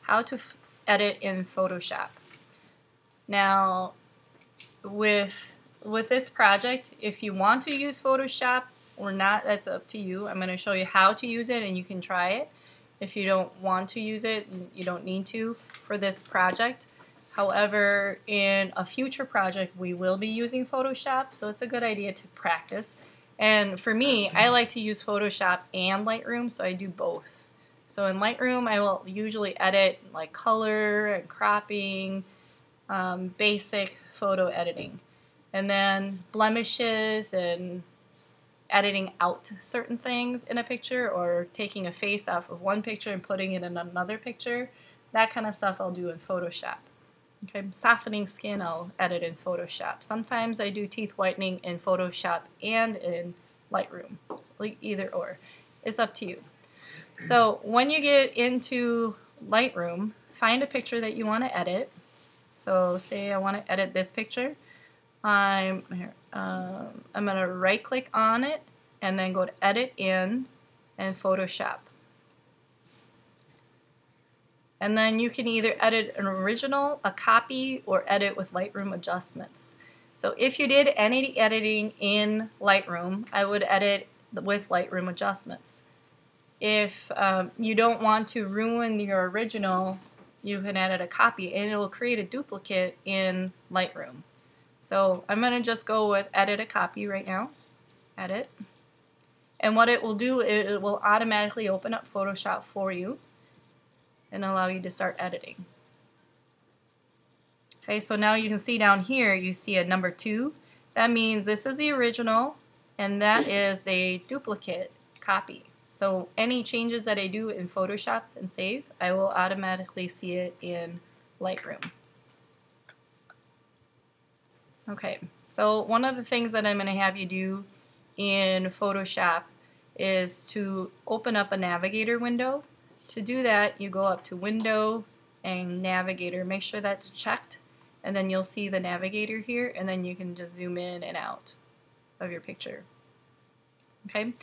how to edit in Photoshop. Now, with this project, if you want to use Photoshop or not, that's up to you. I'm going to show you how to use it and you can try it. If you don't want to use it, you don't need to for this project. However, in a future project, we will be using Photoshop, so it's a good idea to practice. And for me, I like to use Photoshop and Lightroom, so I do both. So in Lightroom, I will usually edit like color and cropping, basic photo editing. And then blemishes and editing out certain things in a picture, or taking a face off of one picture and putting it in another picture. That kind of stuff I'll do in Photoshop. Okay, softening skin I'll edit in Photoshop. Sometimes I do teeth whitening in Photoshop and in Lightroom. So either or. It's up to you. So when you get into Lightroom, find a picture that you want to edit. So say I want to edit this picture. I'm going to right click on it and then go to Edit In and Photoshop. And then you can either edit an original, a copy, or edit with Lightroom adjustments. So if you did any editing in Lightroom, I would edit with Lightroom adjustments. If you don't want to ruin your original, you can edit a copy and it will create a duplicate in Lightroom. So I'm going to just go with edit a copy right now. Edit. And what it will do, it will automatically open up Photoshop for you and allow you to start editing. Okay, so now you can see down here, you see a number 2. That means this is the original and that is the duplicate copy. So any changes that I do in Photoshop and save, I will automatically see it in Lightroom. Okay, so one of the things that I'm going to have you do in Photoshop is to open up a navigator window. To do that, you go up to Window and Navigator. Make sure that's checked, and then you'll see the navigator here, and then you can just zoom in and out of your picture. Okay.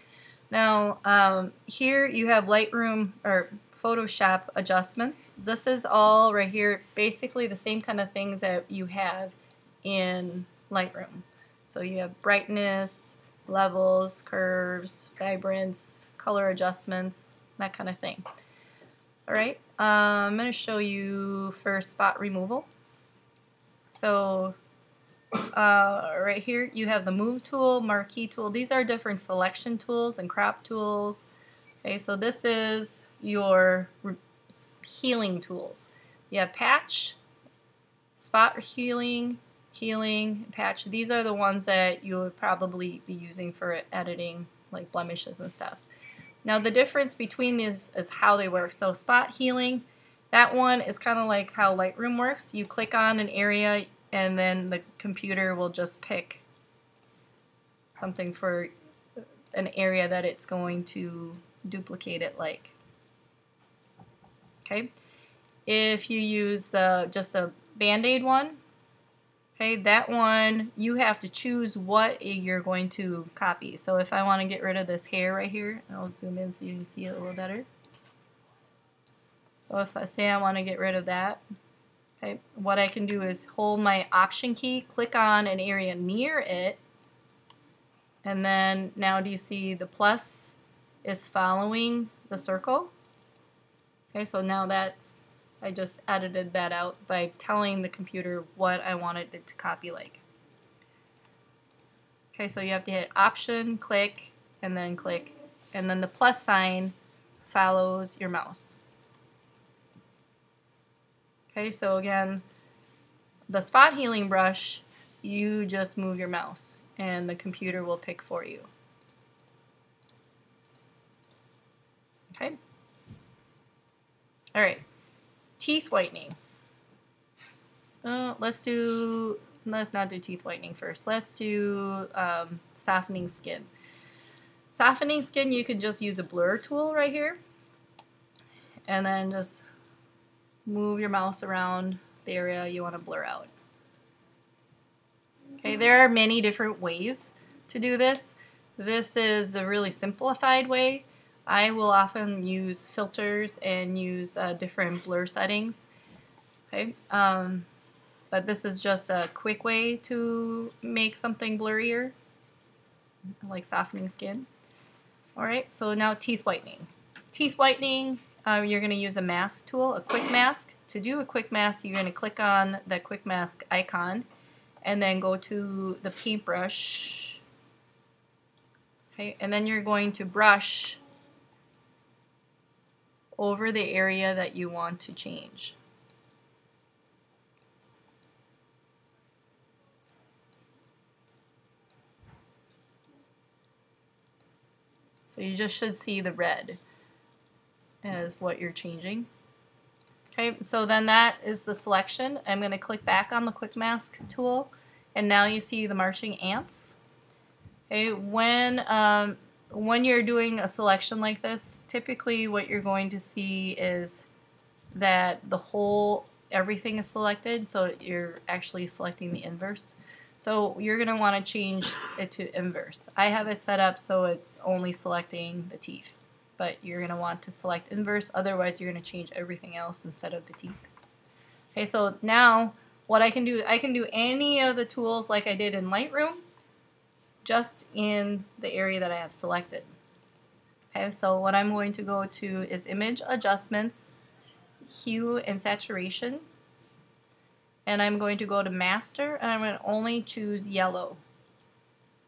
Now here you have Lightroom or Photoshop adjustments. This is all right here, basically the same kind of things that you have in Lightroom. So you have brightness, levels, curves, vibrance, color adjustments, that kind of thing. Alright, I'm going to show you first spot removal. So right here you have the move tool, marquee tool. These are different selection tools and crop tools. Okay, so this is your healing tools. You have patch, spot healing, patch. These are the ones that you would probably be using for editing like blemishes and stuff. Now the difference between these is how they work. So spot healing, that one is kind of like how Lightroom works. You click on an area and then the computer will just pick something for an area that it's going to duplicate it like. Okay. If you use just the Band-Aid one, okay, that one you have to choose what you're going to copy. So if I want to get rid of this hair right here, I'll zoom in so you can see it a little better. So if I say I want to get rid of that, okay, what I can do is hold my Option key, click on an area near it, and then now do you see the plus is following the circle? Okay, so now that's, I just edited that out by telling the computer what I wanted it to copy like. Okay, so you have to hit Option, click, and then the plus sign follows your mouse. Okay, so again, the spot healing brush, you just move your mouse and the computer will pick for you. Okay. All right. Teeth whitening. Let's not do teeth whitening first. Let's do softening skin. Softening skin, you can just use a blur tool right here and then just move your mouse around the area you want to blur out. Okay, there are many different ways to do this. This is the really simplified way. I will often use filters and use different blur settings. Okay, but this is just a quick way to make something blurrier, like softening skin. Alright, so now teeth whitening. Teeth whitening, you're going to use a mask tool, a quick mask. To do a quick mask, you're going to click on that quick mask icon and then go to the paintbrush. Okay, and then you're going to brush over the area that you want to change. So you just should see the red as what you're changing. Okay, so then that is the selection. I'm going to click back on the quick mask tool, and now you see the marching ants. Okay, when you're doing a selection like this, typically what you're going to see is that everything is selected, so you're actually selecting the inverse. So you're going to want to change it to inverse. I have it set up so it's only selecting the teeth, but you're going to want to select inverse, otherwise you're going to change everything else instead of the teeth. Okay, so now what I can do any of the tools like I did in Lightroom, just in the area that I have selected. Okay, so what I'm going to go to is Image Adjustments, Hue and Saturation, and I'm going to go to Master, and I'm going to only choose yellow.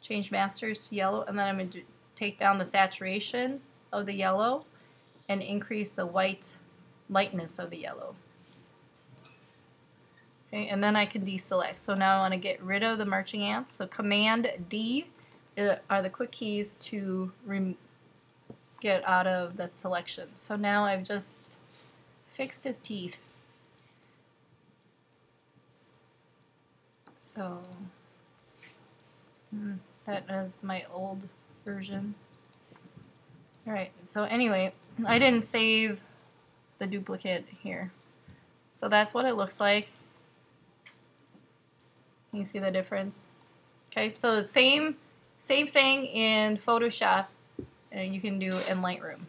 Change Masters to yellow, and then I'm going to take down the saturation of the yellow and increase the lightness of the yellow. Okay, and then I can deselect. So now I want to get rid of the marching ants. So Command D are the quick keys to get out of that selection. So now I've just fixed his teeth. So that is my old version. Alright, so anyway, I didn't save the duplicate here. So that's what it looks like. You see the difference? Okay, so the same thing in Photoshop you can do in Lightroom.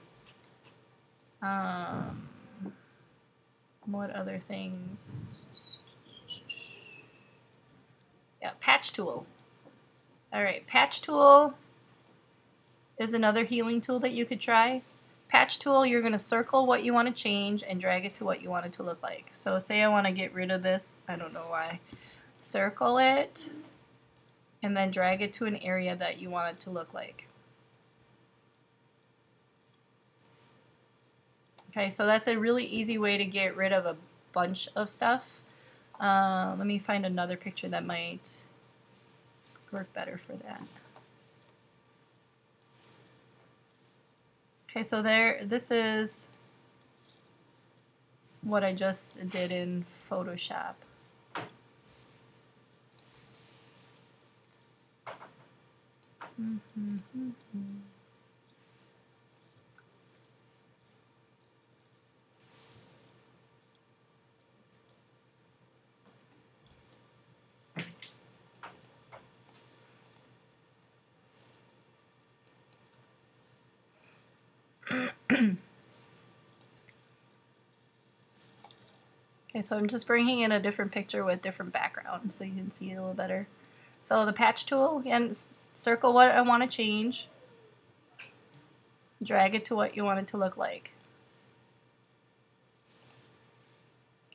What other things? Yeah, patch tool. Alright, patch tool is another healing tool that you could try. Patch tool, you're going to circle what you want to change and drag it to what you want it to look like. So say I want to get rid of this, I don't know why. Circle it and then drag it to an area that you want it to look like. Okay, so that's a really easy way to get rid of a bunch of stuff. Let me find another picture that might work better for that. Okay, so this is what I just did in Photoshop. Okay, so I'm just bringing in a different picture with different background so you can see it a little better. So the patch tool, again, circle what I want to change, drag it to what you want it to look like.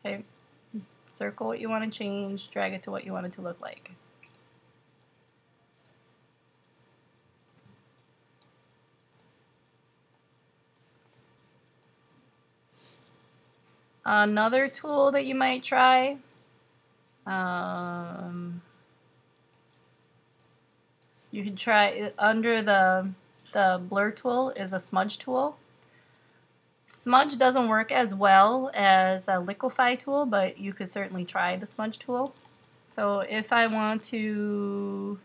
Okay, circle what you want to change, drag it to what you want it to look like. Another tool that you might try, you can try under the blur tool is a smudge tool. Smudge doesn't work as well as a liquify tool, but you could certainly try the smudge tool. So if I want to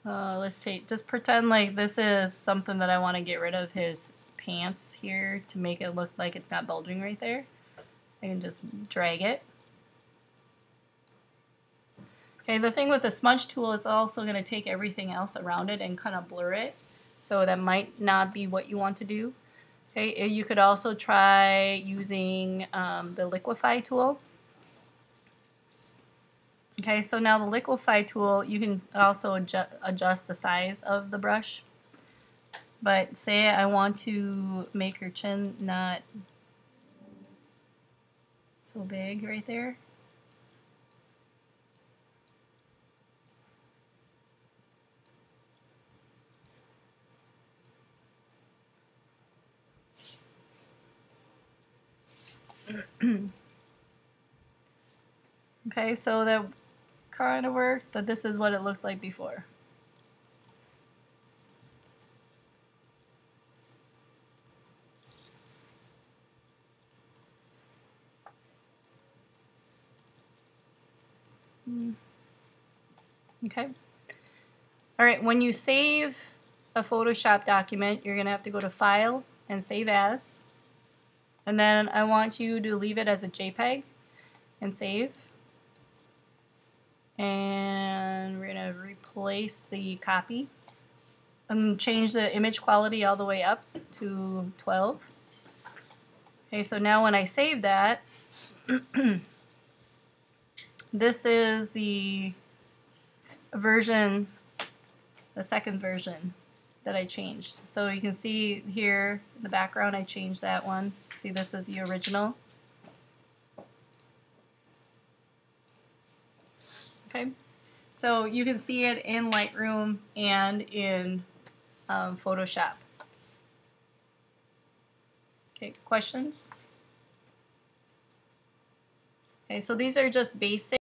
let's just pretend like this is something that I want to get rid of his pants here to make it look like it's not bulging right there. I can just drag it. Okay, the thing with the smudge tool, it's also going to take everything else around it and kind of blur it. So that might not be what you want to do. Okay, you could also try using the liquify tool. Okay, so now the liquify tool, you can also adjust the size of the brush. But say I want to make her chin not so big right there. Okay, so that kind of worked, but this is what it looks like before. Okay. All right, when you save a Photoshop document, you're going to have to go to File and Save As. And then I want you to leave it as a JPEG and save. And we're going to replace the copy and change the image quality all the way up to 12. Okay, so now when I save that, this is the version, the second version that I changed. So you can see here in the background I changed that one. See, this is the original. Okay, so you can see it in Lightroom and in Photoshop. Okay, questions? Okay, so these are just basic